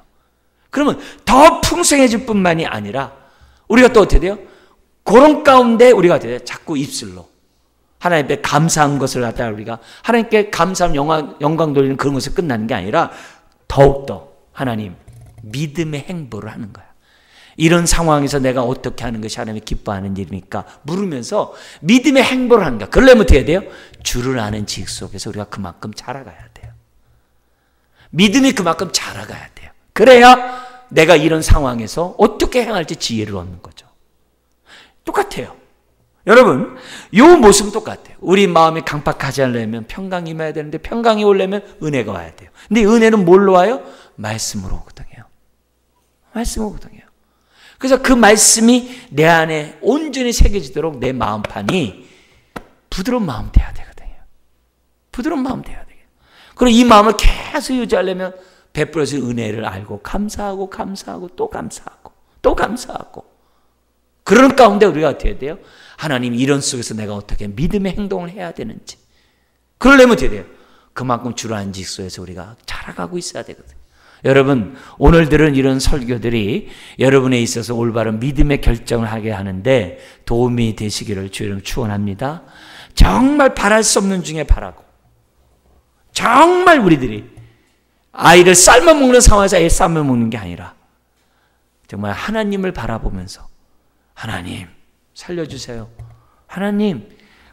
그러면 더 풍성해질 뿐만이 아니라 우리가 또 어떻게 돼요? 그런 가운데 우리가 어떻게 돼요? 자꾸 입술로 하나님께 감사한 것을 갖다가 우리가 하나님께 감사한 영광 돌리는 그런 것에 끝나는 게 아니라 더욱더 하나님 믿음의 행보를 하는 거야. 이런 상황에서 내가 어떻게 하는 것이 하나님이 기뻐하는 일입니까? 물으면서 믿음의 행보를 하는 거야. 그러려면 어떻게 해야 돼요? 주를 아는 지식 속에서 우리가 그만큼 자라가야 돼요. 믿음이 그만큼 자라가야 돼요. 그래야 내가 이런 상황에서 어떻게 행할지 지혜를 얻는 거죠. 똑같아요. 여러분, 이 모습은 똑같아요. 우리 마음이 강팍하지 않으려면 평강이 임해야 되는데 평강이 오려면 은혜가 와야 돼요. 근데 은혜는 뭘로 와요? 말씀으로 오거든요. 말씀으로 오거든요. 그래서 그 말씀이 내 안에 온전히 새겨지도록 내 마음판이 부드러운 마음 돼야 되거든요. 부드러운 마음 돼야 돼요. 그리고 이 마음을 계속 유지하려면 베풀어진 은혜를 알고 감사하고 감사하고 또 감사하고 또 감사하고 그런 가운데 우리가 어떻게 해야 돼요? 하나님 이런 속에서 내가 어떻게 믿음의 행동을 해야 되는지 그러려면 어떻게 돼요? 그만큼 주를 아는 지식 속에서 우리가 자라가고 있어야 되거든요. 여러분 오늘 들은 이런 설교들이 여러분에 있어서 올바른 믿음의 결정을 하게 하는데 도움이 되시기를 주님 축원합니다. 정말 바랄 수 없는 중에 바라고 정말 우리들이 아이를 삶아먹는 상황에서 애 삶아먹는 게 아니라 정말 하나님을 바라보면서 하나님 살려주세요. 하나님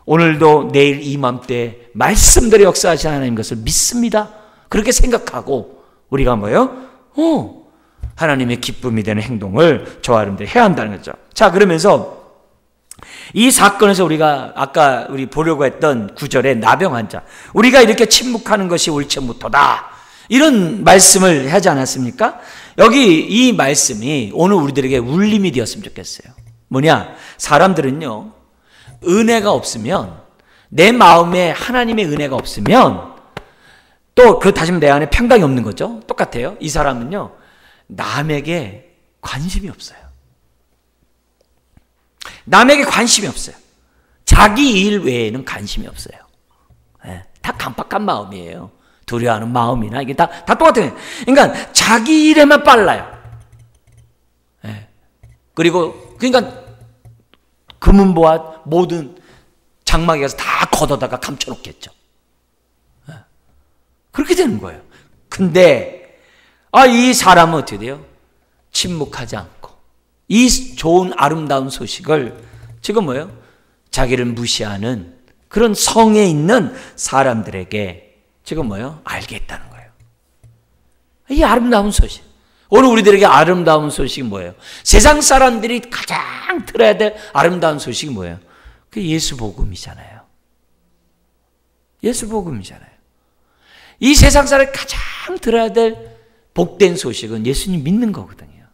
오늘도 내일 이맘때 말씀대로 역사하시는 하나님 것을 믿습니다. 그렇게 생각하고 우리가 뭐예요? 하나님의 기쁨이 되는 행동을 저와 여러분들이 해야 한다는 거죠. 자 그러면서 이 사건에서 우리가 아까 우리 보려고 했던 구절의 나병 환자 우리가 이렇게 침묵하는 것이 옳지 못하다 이런 말씀을 하지 않았습니까? 여기 이 말씀이 오늘 우리들에게 울림이 되었으면 좋겠어요. 뭐냐? 사람들은요 은혜가 없으면 내 마음에 하나님의 은혜가 없으면 또 그 다시 내 안에 평강이 없는 거죠. 똑같아요. 이 사람은요 남에게 관심이 없어요. 남에게 관심이 없어요. 자기 일 외에는 관심이 없어요. 다 깜빡한 마음이에요. 두려워하는 마음이나 이게 다 똑같아요. 그러니까 자기 일에만 빨라요. 그러니까 금은보화 모든 장막에 가서 다 걷어다가 감춰놓겠죠. 그렇게 되는 거예요. 근데 이 사람은 어떻게 돼요? 침묵하지 않고 이 좋은 아름다운 소식을 지금 뭐예요? 자기를 무시하는 그런 성에 있는 사람들에게 지금 뭐예요? 알게 했다는 거예요. 이 아름다운 소식. 오늘 우리들에게 아름다운 소식이 뭐예요? 세상 사람들이 가장 들어야 될 아름다운 소식이 뭐예요? 그게 예수 복음이잖아요. 예수 복음이잖아요. 이 세상 사람이 가장 들어야 될 복된 소식은 예수님 믿는 거거든요.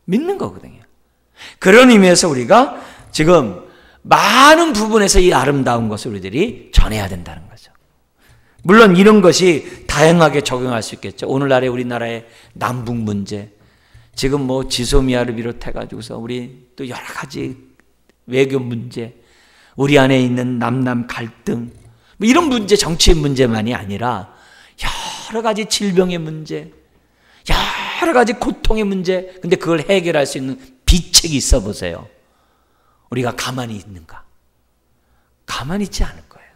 믿는 거거든요. 그런 의미에서 우리가 지금 많은 부분에서 이 아름다운 것을 우리들이 전해야 된다는 거죠. 물론 이런 것이 다양하게 적용할 수 있겠죠. 오늘날의 우리나라의 남북 문제, 지금 뭐 지소미아를 비롯해가지고서 우리 또 여러 가지 외교 문제, 우리 안에 있는 남남 갈등, 뭐 이런 문제, 정치의 문제만이 아니라 여러 가지 질병의 문제, 여러 가지 고통의 문제, 근데 그걸 해결할 수 있는 비책이 있어 보세요. 우리가 가만히 있는가? 가만히 있지 않을 거예요.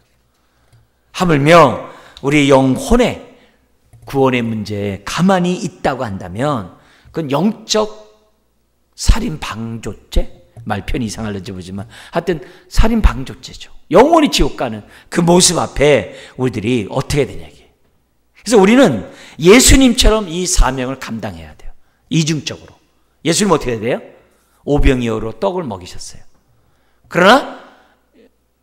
하물며 우리 영혼의 구원의 문제에 가만히 있다고 한다면 그건 영적 살인 방조죄? 말 편히 이상할지 모르지만 하여튼 살인 방조죄죠. 영원히 지옥 가는 그 모습 앞에 우리들이 어떻게 되냐 이게. 그래서 우리는 예수님처럼 이 사명을 감당해야 돼요. 이중적으로. 예수님 어떻게 해야 돼요? 오병이어로 떡을 먹이셨어요. 그러나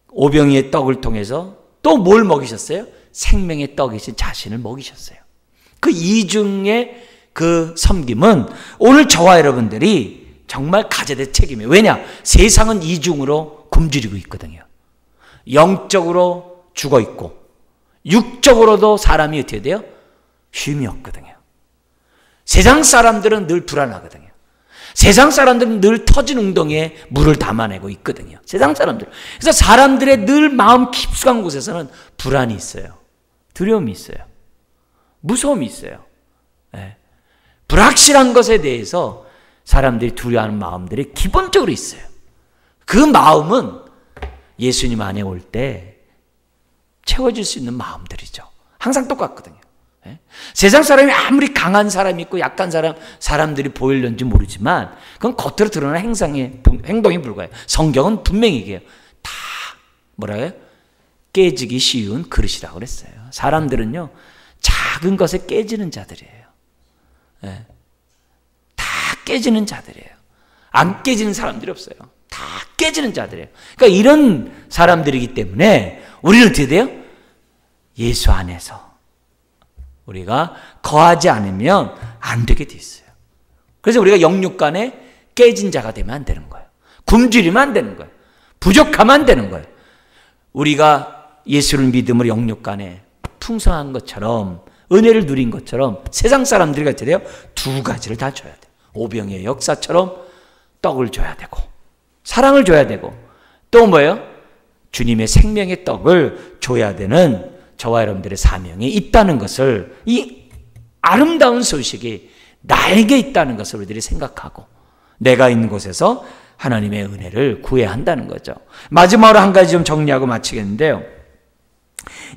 오병이의 떡을 통해서 또 뭘 먹이셨어요? 생명의 떡이신 자신을 먹이셨어요. 그 이중의 그 섬김은 오늘 저와 여러분들이 정말 가져야 될 책임이에요. 왜냐? 세상은 이중으로 굶주리고 있거든요. 영적으로 죽어 있고 육적으로도 사람이 어떻게 돼요? 쉼이 없거든요. 세상 사람들은 늘 불안하거든요. 세상 사람들은 늘 터진 웅덩이에 물을 담아내고 있거든요. 세상 사람들. 그래서 사람들의 늘 마음 깊숙한 곳에서는 불안이 있어요. 두려움이 있어요. 무서움이 있어요. 네. 불확실한 것에 대해서 사람들이 두려워하는 마음들이 기본적으로 있어요. 그 마음은 예수님 안에 올 때 채워질 수 있는 마음들이죠. 항상 똑같거든요. 네? 세상 사람이 아무리 강한 사람이 있고 약한 사람들이 보이려는지 모르지만 그건 겉으로 드러나는 행동에 불과해요. 성경은 분명히 얘기해요. 다 뭐라고요? 깨지기 쉬운 그릇이라고 그랬어요. 사람들은요, 작은 것에 깨지는 자들이에요. 네. 다 깨지는 자들이에요. 안 깨지는 사람들이 없어요. 다 깨지는 자들이에요. 그러니까 이런 사람들이기 때문에 우리는 어떻게 돼요? 예수 안에서 우리가 거하지 않으면 안 되게 돼 있어요. 그래서 우리가 영육간에 깨진 자가 되면 안 되는 거예요. 굶주리면 안 되는 거예요. 부족하면 안 되는 거예요. 우리가 예수를 믿음으로 영육간에 풍성한 것처럼 은혜를 누린 것처럼 세상 사람들이 어떻게 돼요? 두 가지를 다 줘야 돼요. 오병이의 역사처럼 떡을 줘야 되고 사랑을 줘야 되고 또 뭐예요? 주님의 생명의 떡을 줘야 되는 저와 여러분들의 사명이 있다는 것을, 이 아름다운 소식이 나에게 있다는 것을 우리들이 생각하고 내가 있는 곳에서 하나님의 은혜를 구해야 한다는 거죠. 마지막으로 한 가지 좀 정리하고 마치겠는데요.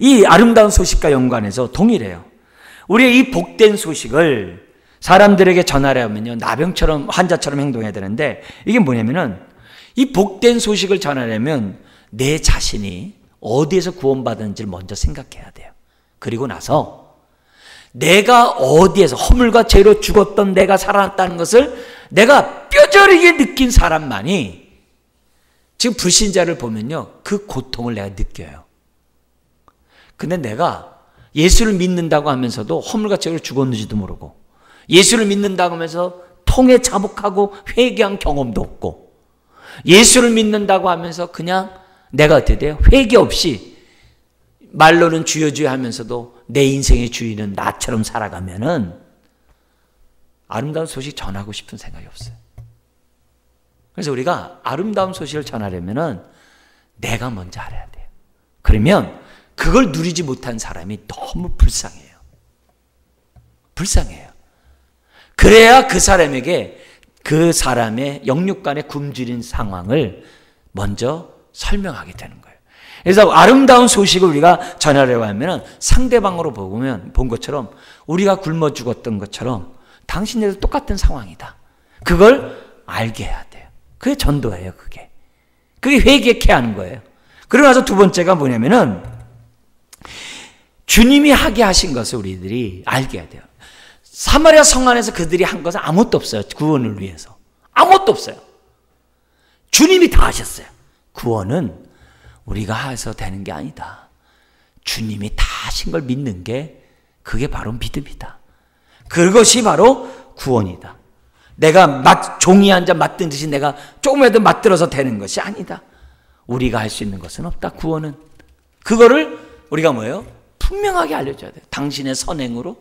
이 아름다운 소식과 연관해서 동일해요. 우리의 이 복된 소식을 사람들에게 전하려면요, 나병처럼 환자처럼 행동해야 되는데, 이게 뭐냐면은 이 복된 소식을 전하려면 내 자신이 어디에서 구원받았는지를 먼저 생각해야 돼요. 그리고 나서 내가 어디에서 허물과 죄로 죽었던 내가 살아났다는 것을 내가 뼈저리게 느낀 사람만이 지금 불신자를 보면요, 그 고통을 내가 느껴요. 근데 내가 예수를 믿는다고 하면서도 허물과 죄로 죽었는지도 모르고 예수를 믿는다고 하면서 통에 자복하고 회개한 경험도 없고 예수를 믿는다고 하면서 그냥 내가 어떻게 돼요? 회개 없이 말로는 주여 주여 하면서도 내 인생의 주인은 나처럼 살아가면은 아름다운 소식 전하고 싶은 생각이 없어요. 그래서 우리가 아름다운 소식을 전하려면은 내가 먼저 알아야 돼요. 그러면 그걸 누리지 못한 사람이 너무 불쌍해요. 불쌍해요. 그래야 그 사람에게 그 사람의 영육간의 굶주린 상황을 먼저 설명하게 되는 거예요. 그래서 아름다운 소식을 우리가 전하려고 하면 상대방으로 본 것처럼 우리가 굶어 죽었던 것처럼 당신들도 똑같은 상황이다. 그걸 알게 해야 돼요. 그게 전도예요. 그게 회개케 하는 거예요. 그러고 나서 두 번째가 뭐냐면은 주님이 하게 하신 것을 우리들이 알게 해야 돼요. 사마리아 성 안에서 그들이 한 것은 아무것도 없어요. 구원을 위해서. 아무것도 없어요. 주님이 다 하셨어요. 구원은 우리가 해서 되는 게 아니다. 주님이 다 하신 걸 믿는 게 그게 바로 믿음이다. 그것이 바로 구원이다. 내가 종이 앉아 맞든 듯이 내가 조금이라도 맞들어서 되는 것이 아니다. 우리가 할 수 있는 것은 없다. 구원은. 그거를 우리가 뭐예요? 분명하게 알려줘야 돼요. 당신의 선행으로,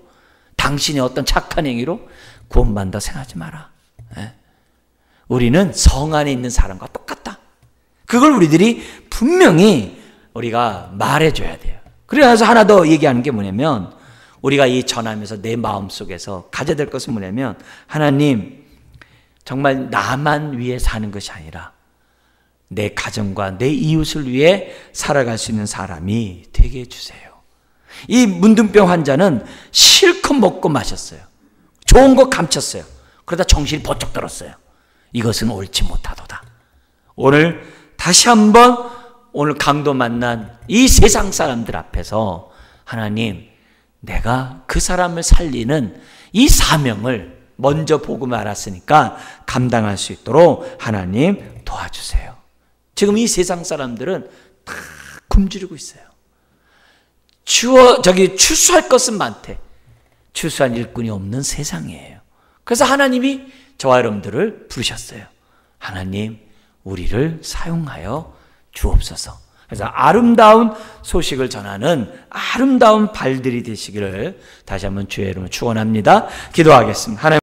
당신의 어떤 착한 행위로 구원받는다 생각하지 마라. 네? 우리는 성 안에 있는 사람과 똑같다. 그걸 우리들이 분명히 우리가 말해줘야 돼요. 그래서 하나 더 얘기하는 게 뭐냐면 우리가 이 전하면서 내 마음속에서 가져야 될 것은 뭐냐면 하나님, 정말 나만 위해 사는 것이 아니라 내 가정과 내 이웃을 위해 살아갈 수 있는 사람이 되게 해주세요. 이 문둥병 환자는 실컷 먹고 마셨어요. 좋은 거 감췄어요. 그러다 정신이 번쩍 들었어요. 이것은 옳지 못하도다. 오늘 다시 한번 오늘 강도 만난 이 세상 사람들 앞에서 하나님, 내가 그 사람을 살리는 이 사명을 먼저 보고 말았으니까 감당할 수 있도록 하나님 도와주세요. 지금 이 세상 사람들은 다 굶주리고 있어요. 추수할 것은 많대. 추수할 일꾼이 없는 세상이에요. 그래서 하나님이 저와 여러분들을 부르셨어요. 하나님, 우리를 사용하여 주옵소서. 그래서 아름다운 소식을 전하는 아름다운 발들이 되시기를 다시 한번 주의 이름으로 축원합니다. 기도하겠습니다. 하나님